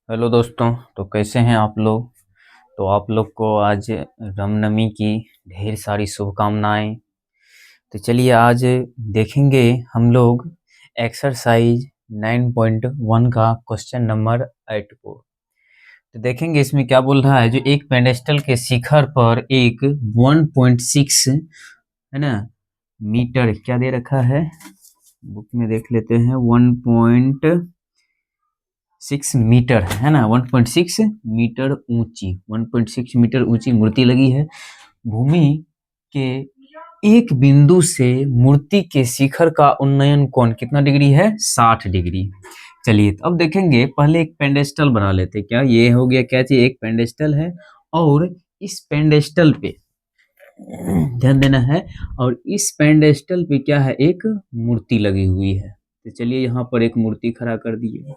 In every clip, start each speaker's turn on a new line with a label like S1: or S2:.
S1: Hello दोस्तों। तो कैसे हैं आप लोग। तो आप लोग को आज रामनवमी की ढेर सारी शुभकामनाएं। तो चलिए आज देखेंगे हम लोग एक्सरसाइज 9.1 का क्वेश्चन नंबर 8 को। तो देखेंगे इसमें क्या बोल रहा है। जो एक पेडेस्टल के शिखर पर एक 1.6 है ना मीटर क्या दे रखा है, बुक में देख लेते हैं। 1.6 मीटर है ना, 1.6 मीटर ऊंची, 1.6 मीटर ऊंची मूर्ति लगी है। भूमि के एक बिंदु से मूर्ति के शिखर का उन्नयन कोण कितना डिग्री है? 60 डिग्री। चलिए तो अब देखेंगे, पहले एक पेंडेस्टल बना लेते। क्या ये हो गया, क्या चीज, एक पेंडेस्टल है और इस पेंडेस्टल पे ध्यान देना है। और इस पेंडेस्टल पे क्या है, एक मूर्ति लगी हुई है। तो चलिए यहाँ पर एक मूर्ति खड़ा कर दिए।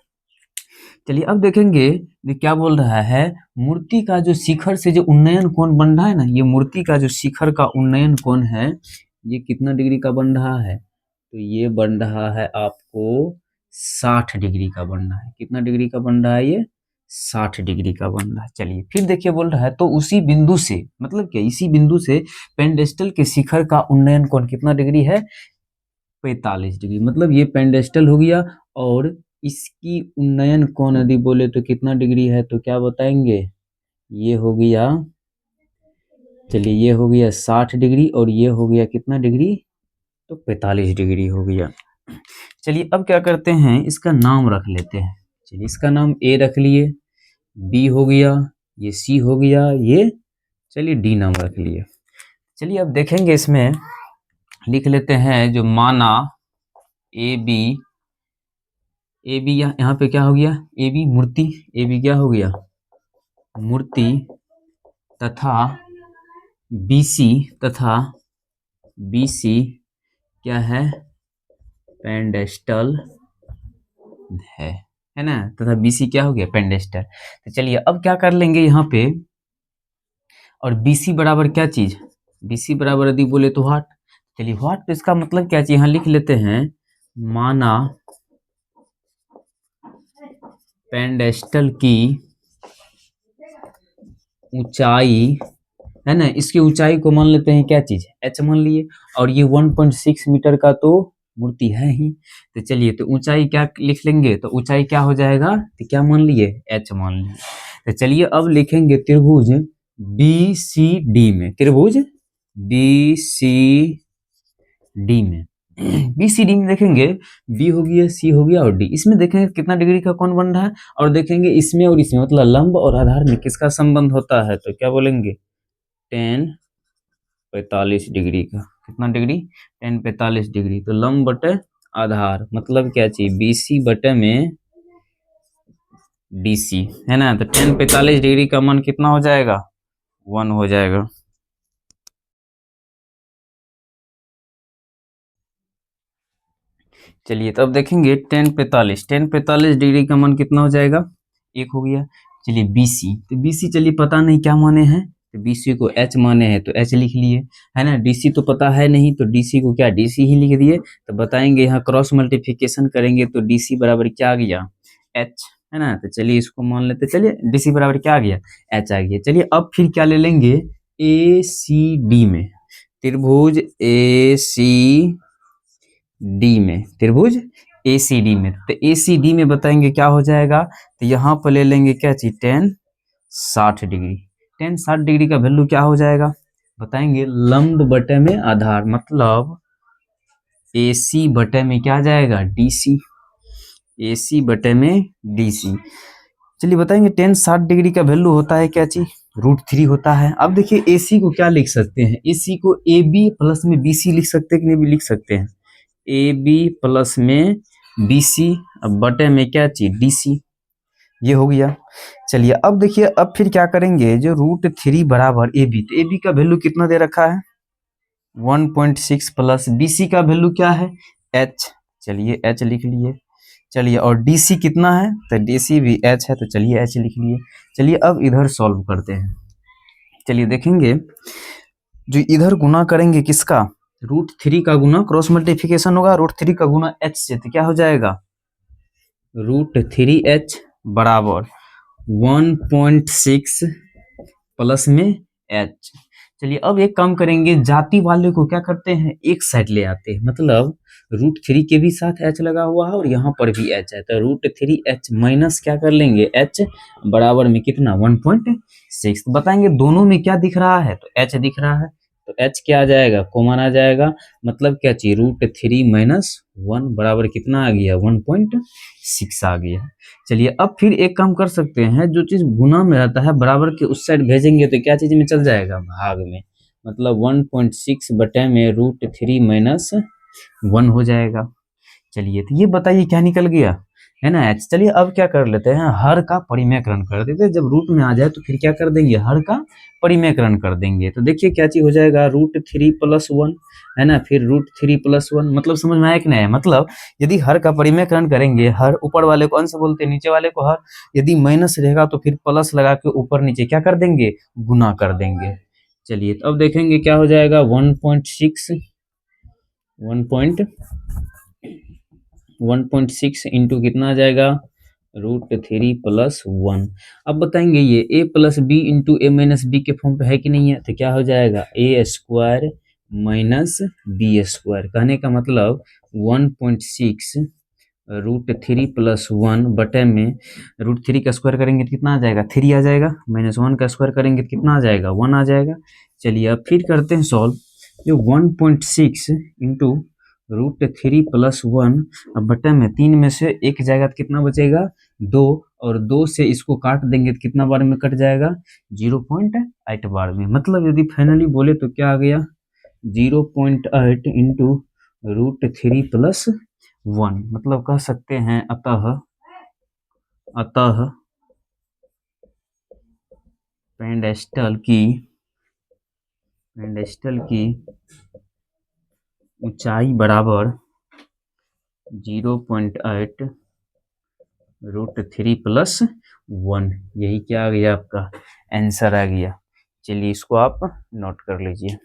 S1: चलिए अब देखेंगे ये क्या बोल रहा है। मूर्ति का जो शिखर से जो उन्नयन कोण बन रहा है ना, ये मूर्ति का जो शिखर का उन्नयन कोण है ये कितना डिग्री का बन रहा है? तो ये बन रहा है आपको 60 डिग्री का बन रहा है। कितना डिग्री का बन रहा है ये? 60 डिग्री का बन रहा है। चलिए फिर देखिए बोल रहा है, तो उसी बिंदु से, मतलब क्या, इसी बिंदु से पेंडेस्टल के शिखर का उन्नयन कोण कितना डिग्री है? 45 डिग्री। मतलब ये पेंडेस्टल हो गया और इसकी उन्नयन कोण यदि बोले तो कितना डिग्री है, तो क्या बताएंगे? ये हो गया, चलिए ये हो गया 60 डिग्री और ये हो गया कितना डिग्री? तो 45 डिग्री हो गया। चलिए अब क्या करते हैं, इसका नाम रख लेते हैं। चलिए इसका नाम ए रख लिए, बी हो गया, ये सी हो गया, ये चलिए डी नाम रख लिए। चलिए अब देखेंगे, इसमें लिख लेते हैं जो माना ए बी। ए बी यहाँ पे क्या हो गया? A B Murthy, A B क्या हो गया? मूर्ति तथा बीसी, तथा बीसी क्या है? पेंडेस्टल है ना। तथा बीसी क्या हो गया? पेंडेस्टल। तो चलिए अब क्या कर लेंगे यहाँ पे, और बीसी बराबर क्या चीज? बीसी बराबर यदि बोले तो व्हाट। चलिए व्हाट, तो इसका मतलब क्या चीज, यहाँ लिख लेते हैं माना पेंडेस्टल की ऊंचाई है ना, इसकी ऊंचाई को मान लेते हैं क्या चीज? h मान लिए। और ये 1.6 मीटर का तो मूर्ति है ही। तो चलिए तो ऊंचाई क्या लिख लेंगे, तो ऊंचाई क्या हो जाएगा? तो क्या मान लिए? h मान लिए। तो चलिए अब लिखेंगे त्रिभुज बी सी डी में, त्रिभुज बी सी डी में बी सी डी में देखेंगे, बी हो गया, सी हो गया और डी। इसमें देखेंगे कितना डिग्री का कोण बन रहा है, और देखेंगे इसमें और इसमें, मतलब लंब और आधार में किसका संबंध होता है, तो क्या बोलेंगे? 10 45 डिग्री का। कितना डिग्री? 10 45 डिग्री। तो लंब बटे आधार मतलब क्या चाहिए? बीसी बटे में डीसी है ना। तो 10 45 डिग्री का मान कितना हो जाएगा? 1 हो जाएगा। चलिए तो अब देखेंगे 10 45 डिग्री का मान कितना हो जाएगा? 1 हो गया। चलिए बीसी, तो बीसी चलिए पता नहीं क्या माने हैं, तो बीसी को एच माने हैं तो एच लिख लिए, है ना। डीसी तो पता है नहीं, तो डीसी को क्या, डीसी ही लिख दिए। तो बताएंगे यहाँ क्रॉस मल्टीप्लिकेशन करेंगे तो डीसी बराबर क्या आ गया? एच, है ना। तो चलिए इसको मान लेते। चलिए डीसी बराबर क्या आ गया? एच आ गया। चलिए अब फिर क्या ले लेंगे, ए सी डी में, त्रिभुज ए सी डी में, त्रिभुज ACD में। तो ACD में बताएंगे क्या हो जाएगा, तो यहाँ पर ले लेंगे क्या चीज? 10 60 डिग्री। 10 60 डिग्री का वैल्यू क्या हो जाएगा बताएंगे? लंब बटे में आधार, मतलब AC बटे में क्या जाएगा? DC। AC बटे में DC। चलिए बताएंगे 10 60 डिग्री का वैल्यू होता है क्या चीज? √3 होता है। अब देखिए AC को क्या लिख सकते हैं? AC को AB प्लस में BC लिख सकते हैं कि नहीं? भी लिख सकते हैं। ए बी प्लस में बी सी बटे में क्या चीज? D C. ये हो गया। चलिए अब देखिए, अब फिर क्या करेंगे, जो √3 बराबर ए बी, तो ए बी का वैल्यू कितना दे रखा है? 1.6 प्लस बी सी का वैल्यू क्या है? एच। चलिए एच लिख लिए। चलिए और डी सी कितना है? तो डी सी भी एच है, तो चलिए एच लिख लिए। चलिए अब इधर सॉल्व करते हैं। चलिए देखेंगे, जो इधर गुना करेंगे किसका? √3 का गुना, क्रॉस मल्टीप्लिकेशन होगा, √3 का गुना h से, तो क्या हो जाएगा? √3h बराबर 1.6 प्लस में एच। चलिए अब एक काम करेंगे, जाति वाले को क्या करते हैं, एक साइड ले आते हैं, मतलब √3 के भी साथ एच लगा हुआ है और यहाँ पर भी एच है, तो √3h माइनस क्या कर लेंगे एच बराबर में कितना 1.6। तो बताएंगे दोनों में क्या दिख रहा है, तो एच दिख रहा है, तो एच क्या आ जाएगा, कॉमन आ जाएगा, मतलब क्या चाहिए √3 माइनस 1 बराबर कितना आ गया 1.6 आ गया। चलिए अब फिर एक काम कर सकते हैं, जो चीज गुना में रहता है बराबर के उस साइड भेजेंगे तो क्या चीज में चल जाएगा, भाग में, मतलब 1.6 बटे में √3 माइनस 1 हो जाएगा। चलिए तो ये बताइए क्या निकल गया, है ना एच। चलिए अब क्या कर लेते हैं, हर का परिमेयकरण कर देते हैं, जब रूट में आ जाए तो फिर क्या कर देंगे, हर का परिमेयकरण कर देंगे। तो देखिए क्या चीज हो जाएगा √3 प्लस 1, है ना, फिर √3 प्लस 1, मतलब समझ में आया कि नहीं, मतलब यदि हर का परिमेयकरण करेंगे, हर ऊपर वाले को अंश बोलते हैं, नीचे वाले को हर, यदि माइनस रहेगा तो फिर प्लस लगा के ऊपर नीचे क्या कर देंगे, गुना कर देंगे। चलिए तो अब देखेंगे क्या हो जाएगा 1.6 इंटू कितना आ जाएगा √3 प्लस 1। अब बताएंगे ये a plus B into A minus B के फॉर्म पे है कि नहीं है, तो क्या हो जाएगा a square minus B square, कहने का मतलब 1.6 √3 प्लस 1 बटे में √3 का स्क्वायर करेंगे तो कितना आ जाएगा 3 आ जाएगा, माइनस 1 का स्क्वायर करेंगे तो कितना आ जाएगा 1 आ जाएगा। चलिए अब फिर करते हैं सॉल्व, जो 1.6 इंटू √3 प्लस 1 अब बटे में 3 में से एक जाएगा तो कितना बचेगा 2, और 2 से इसको काट देंगे तो कितना बार में कट जाएगा 0.8 बार में, मतलब यदि फाइनली बोले तो क्या आ गया 0.8 इंटू √3 प्लस 1, मतलब कह सकते हैं अतः पेंडेस्टल की ऊंचाई बराबर 0.8 √3 प्लस 1, यही क्या आ गया आपका आंसर आ गया। चलिए इसको आप नोट कर लीजिए।